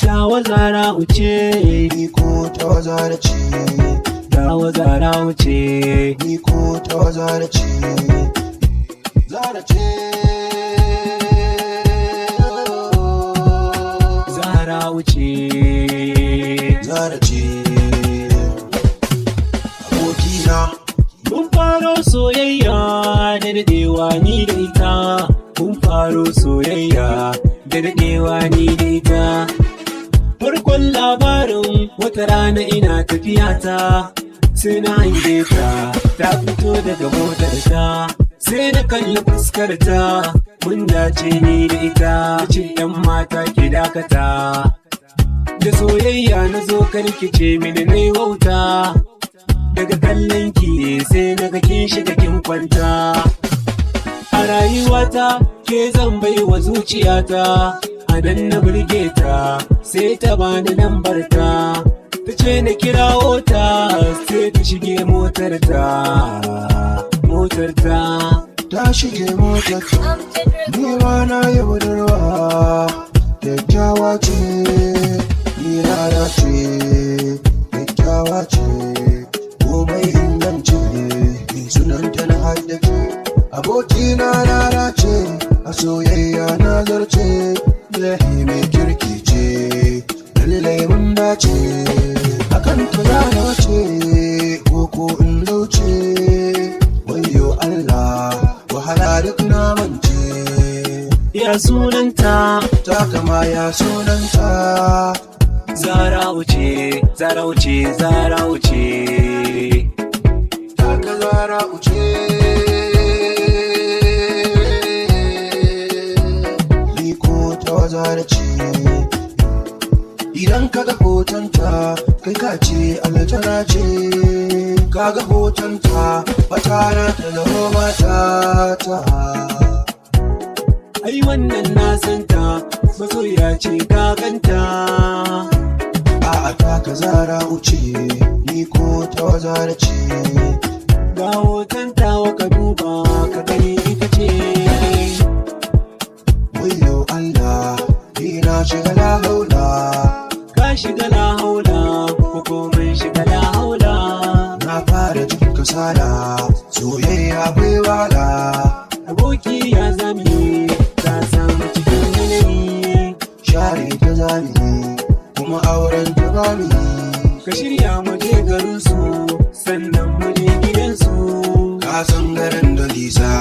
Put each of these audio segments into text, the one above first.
Dawa zara uce ni ko ta zara ce, dawa zara uce ni ko ta zara ce, zara ce, zara uce zara ce, abokina. mun faro soyayya da daɗewa ni da ita, mun faro soyayya da daɗewa ni da ita. Farkon labarin wata rana ina tafiya ta, sai na hange ta, ta fito daga motar ta, sai na kalli fuskar ta, mun dace ni da ita, ce ‘yan mata ke dakata. Da soyayya na zo karkice mini nai wauta, daga kallon ki sai naga kin shiga kin kwanta. A rayuwata ke zan bai wa zuciyata, a nan na burge ta sai ta bani lambar ta, ta ce na kirawo ta sai ta shige motar ta, motar ta. Ta shige motar ta, ni ma na yi budurwa, kyakkyawa ce, ni rana ce, kyakkyawa ce, komai inganci, ni sunanta na haddace, abokina rana ce, a soyayya na zarce, yahi mai kirki ce, lallai mun dace, akan ta zana ce, koko in lauce, wayo Allah, wahala duk na mance. Ya sunanta, Ta kama ya sunanta, zara wuce, zara wuce, zara wuce. ta ka zara uce. Ni ko ta zara ce, idan kaga hotonta kai ka ce aljana ce, kaga hotonta fatara ta zama matata. Ai wannan na santa, masoya ce ka ganta. A'a ta ka zara uce, ni ko ta zara ce, Ga hoton tawa ka duba ka gani ita ce. wayo Allah, ni na shiga la haula, Ka shiga la haula, ko komai shiga la haula. na fara jin kasala, soyayya bai wala, Aboki ya zami, ta samu cikin yanayi. share ta zami, kuma auren ta bami. Ka shirya mu je garin su, sannan mu je gidan su. Ka san garin da Lisa,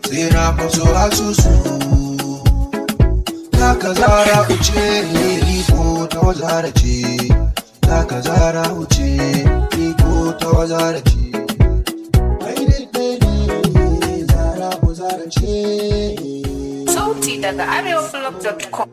sai na faso asusu. Ta ka zara uce, ni ko ta wazara ce, ta ka zara uce, ni ko ta wazara ce. Ai dai ne, zara ko zara ce. Sauti daga areoflog.com.